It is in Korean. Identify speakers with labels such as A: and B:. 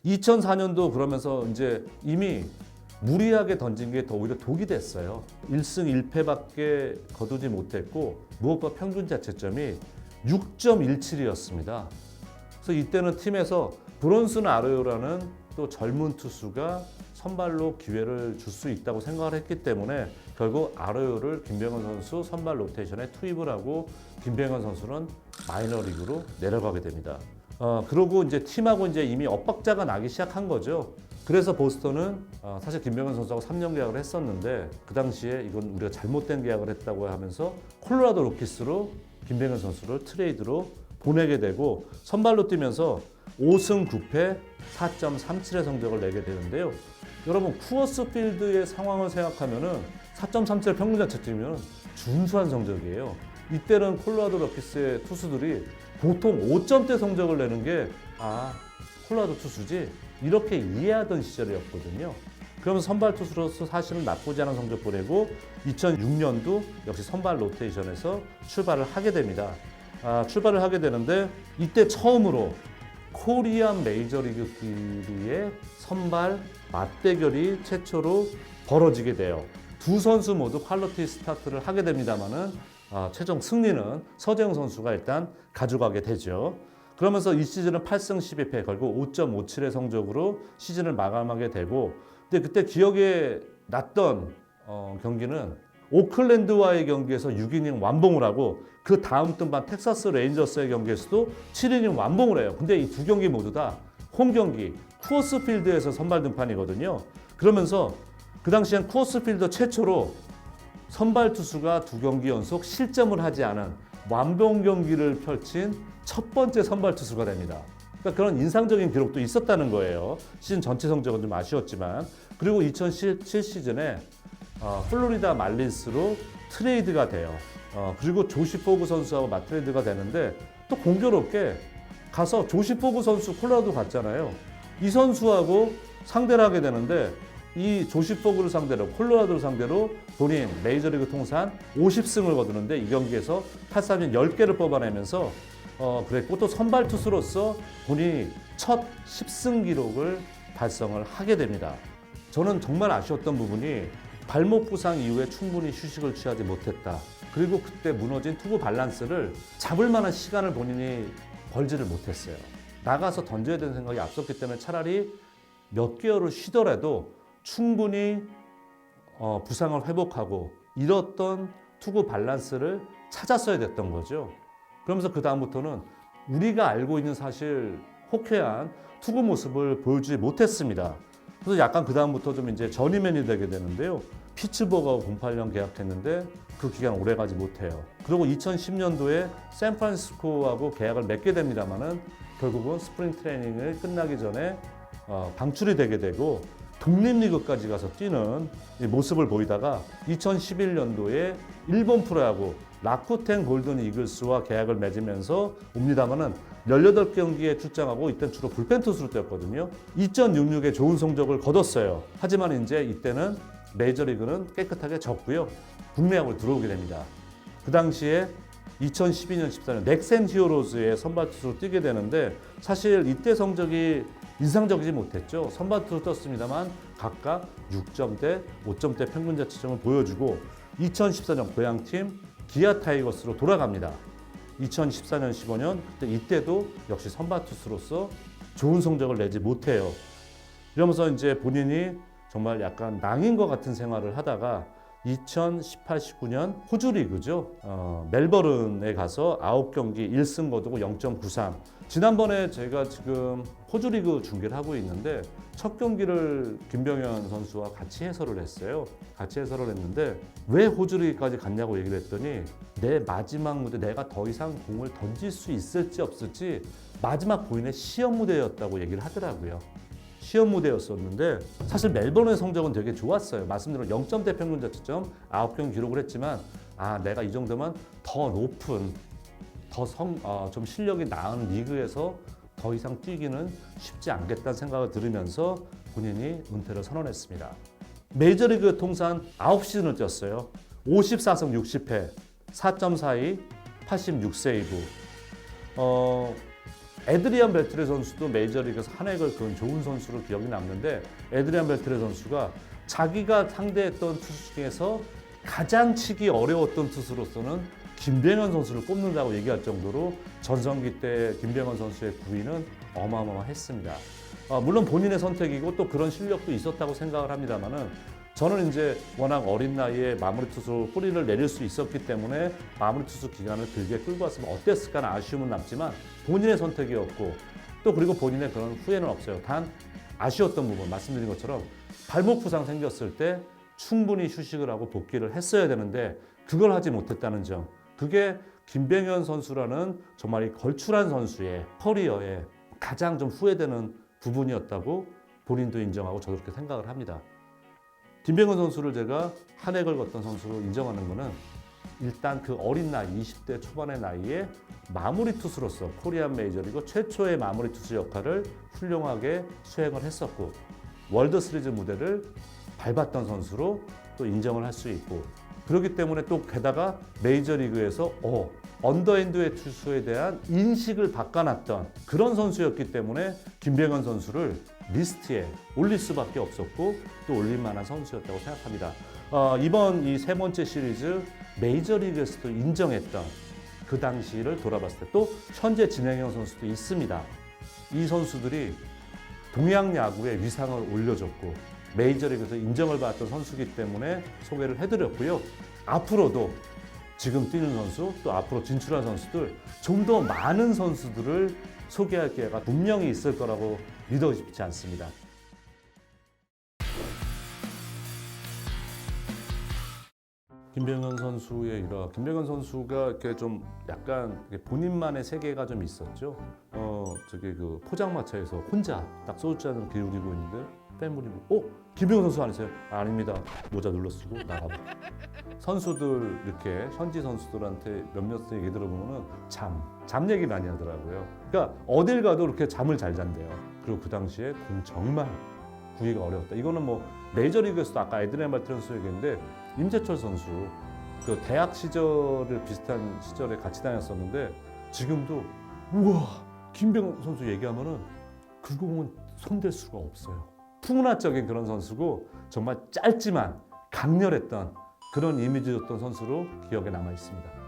A: 2004년도 그러면서 이제 이미 무리하게 던진 게 더 오히려 독이 됐어요. 1승 1패밖에 거두지 못했고 무엇보다 평균 자책점이 6.17이었습니다. 그래서 이때는 팀에서 브론슨 아로요라는 또 젊은 투수가 선발로 기회를 줄 수 있다고 생각을 했기 때문에 결국 아로요를 김병현 선수 선발 로테이션에 투입을 하고 김병현 선수는 마이너리그로 내려가게 됩니다. 그러고 이제 팀하고 이제 이미 엇박자가 나기 시작한 거죠. 그래서 보스턴은 사실 김병현 선수하고 3년 계약을 했었는데 그 당시에 이건 우리가 잘못된 계약을 했다고 하면서 콜로라도 로키스로 김병현 선수를 트레이드로 보내게 되고 선발로 뛰면서 5승 9패 4.37의 성적을 내게 되는데요. 여러분 쿠어스 필드의 상황을 생각하면은 4.37 평균 자책점이면 준수한 성적이에요. 이때는 콜로라도 로키스의 투수들이 보통 5점대 성적을 내는 게 콜로라도 투수지 이렇게 이해하던 시절이었거든요. 그러면서 선발 투수로서 사실은 나쁘지 않은 성적 보내고 2006년도 역시 선발 로테이션에서 출발을 하게 됩니다. 출발을 하게 되는데 이때 처음으로 코리안 메이저리그끼리의 선발 맞대결이 최초로 벌어지게 돼요. 두 선수 모두 퀄리티 스타트를 하게 됩니다만은 최종 승리는 서재영 선수가 일단 가져가게 되죠. 그러면서 이 시즌은 8승 12패 결국 5.57의 성적으로 시즌을 마감하게 되고 근데 그때 기억에 났던 경기는 오클랜드와의 경기에서 6이닝 완봉을 하고 그 다음 등반 텍사스 레인저스의 경기에서도 7이닝 완봉을 해요. 근데 이 두 경기 모두 다 홈 경기 쿠어스 필드에서 선발 등판이거든요. 그러면서 그 당시엔 쿠어스 필드 최초로 선발 투수가 두 경기 연속 실점을 하지 않은 완봉 경기를 펼친 첫 번째 선발 투수가 됩니다. 그러니까 그런 인상적인 기록도 있었다는 거예요. 시즌 전체 성적은 좀 아쉬웠지만 그리고 2017 시즌에 플로리다 말린스로 트레이드가 돼요. 그리고 조시 포그 선수하고 맞트레이드가 되는데 또 공교롭게 가서 조시 포그 선수 콜로라도 갔잖아요. 이 선수하고 상대를 하게 되는데 이 조시 포그를 상대로 콜로라도를 상대로 본인 메이저리그 통산 50승을 거두는데 이 경기에서 8삼진 10개를 뽑아내면서 그랬고 또 선발 투수로서 본인이 첫 10승 기록을 달성을 하게 됩니다. 저는 정말 아쉬웠던 부분이 발목 부상 이후에 충분히 휴식을 취하지 못했다. 그리고 그때 무너진 투구 밸런스를 잡을 만한 시간을 본인이 벌지를 못했어요. 나가서 던져야 되는 생각이 앞섰기 때문에 차라리 몇 개월을 쉬더라도 충분히 부상을 회복하고 잃었던 투구 밸런스를 찾았어야 됐던 거죠. 그러면서 그 다음부터는 우리가 알고 있는 사실 호쾌한 투구 모습을 보여주지 못했습니다. 그래서 약간 그 다음부터 좀 이제 저니맨이 되게 되는데요. 피츠버그하고 08년 계약했는데 그 기간 오래 가지 못해요. 그리고 2010년도에 샌프란시스코하고 계약을 맺게 됩니다만은 결국은 스프링 트레이닝을 끝나기 전에 방출이 되게 되고 독립리그까지 가서 뛰는 모습을 보이다가 2011년도에 일본 프로야구 라쿠텐 골든 이글스와 계약을 맺으면서 옵니다만은 18경기에 출장하고 이때는 주로 불펜 투수로 뛰었거든요. 2.66의 좋은 성적을 거뒀어요. 하지만 이제 이때는 메이저리그는 깨끗하게 졌고요. 국내야구로 들어오게 됩니다. 그 당시에 2012년, 14년 넥센 히어로즈의 선발 투수로 뛰게 되는데 사실 이때 성적이 인상적이지 못했죠. 선발 투수로 떴습니다만 각각 6점대, 5점대 평균 자책점을 보여주고 2014년 고향팀 기아 타이거스로 돌아갑니다. 2014년, 15년 이때도 역시 선발 투수로서 좋은 성적을 내지 못해요. 이러면서 이제 본인이 정말 약간 낭인 것 같은 생활을 하다가 2018, 19년 호주 리그죠. 멜버른에 가서 9경기 1승 거두고 0.93. 지난번에 제가 지금 호주 리그 중계를 하고 있는데 첫 경기를 김병현 선수와 같이 해설을 했어요. 같이 해설을 했는데 왜 호주 리그까지 갔냐고 얘기를 했더니 내 마지막 무대 내가 더 이상 공을 던질 수 있을지 없을지 마지막 본인의 시험 무대였다고 얘기를 하더라고요. 시험 무대였었는데 사실 멜버른의 성적은 되게 좋았어요. 말씀드린 0점대 평균 자책점 9경기 기록을 했지만 내가 이 정도면 더 높은 좀 실력이 나은 리그에서 더 이상 뛰기는 쉽지 않겠다는 생각을 들으면서 본인이 은퇴를 선언했습니다. 메이저리그 통산 9시즌을 뛰었어요. 54승 60패 4.42 86세이브 에드리안 벨트레 선수도 메이저리그에서 한 획을 그은 좋은 선수로 기억이 남는데 에드리안 벨트레 선수가 자기가 상대했던 투수 중에서 가장 치기 어려웠던 투수로서는 김병현 선수를 꼽는다고 얘기할 정도로 전성기 때 김병현 선수의 구위는 어마어마했습니다. 물론 본인의 선택이고 또 그런 실력도 있었다고 생각을 합니다만은 저는 이제 워낙 어린 나이에 마무리 투수로 뿌리를 내릴 수 있었기 때문에 마무리 투수 기간을 길게 끌고 왔으면 어땠을까 하는 아쉬움은 남지만 본인의 선택이었고 또 그리고 본인의 그런 후회는 없어요. 단 아쉬웠던 부분 말씀드린 것처럼 발목 부상 생겼을 때 충분히 휴식을 하고 복귀를 했어야 되는데 그걸 하지 못했다는 점. 그게 김병현 선수라는 정말 이 걸출한 선수의 커리어에 가장 좀 후회되는 부분이었다고 본인도 인정하고 저도 그렇게 생각을 합니다. 김병현 선수를 제가 한 획을 걷던 선수로 인정하는 것은 일단 그 어린 나이, 20대 초반의 나이에 마무리 투수로서 코리안 메이저리그 최초의 마무리 투수 역할을 훌륭하게 수행을 했었고 월드 시리즈 무대를 밟았던 선수로 또 인정을 할 수 있고 그렇기 때문에 또 게다가 메이저리그에서 언더핸드의 투수에 대한 인식을 바꿔놨던 그런 선수였기 때문에 김병현 선수를 리스트에 올릴 수밖에 없었고 또 올릴 만한 선수였다고 생각합니다. 이번 이 세 번째 시리즈 메이저리그에서도 인정했던 그 당시를 돌아봤을 때 또 현재 진행형 선수도 있습니다. 이 선수들이 동양 야구의 위상을 올려줬고 메이저리그에서 인정을 받았던 선수이기 때문에 소개를 해드렸고요. 앞으로도 지금 뛰는 선수 또 앞으로 진출한 선수들 좀 더 많은 선수들을 소개할 기회가 분명히 있을 거라고 믿어지지 않습니다. 김병현 선수의 일화. 김병현 선수가 이렇게 좀 약간 본인만의 세계가 좀 있었죠. 저기 그 포장마차에서 혼자 딱 소주잔을 기울이고 있는데 팬분이 김병현 선수 아니세요? 아닙니다. 모자 눌러 쓰고 나가고. 선수들 이렇게 현지 선수들한테 몇몇 얘기 들어보면은 잠 얘기 많이 하더라고요. 그러니까 어딜 가도 이렇게 잠을 잘 잔대요. 그리고 그 당시에 공 정말 구기가 어려웠다. 이거는 뭐 메이저리그에서도 아까 에드리안 벨트레 선수 얘기했는데 임재철 선수 그 대학 시절을 비슷한 시절에 같이 다녔었는데 지금도 우와 김병현 선수 얘기하면은 그 공은 손댈 수가 없어요. 풍문화적인 그런 선수고 정말 짧지만 강렬했던 그런 이미지였던 선수로 기억에 남아 있습니다.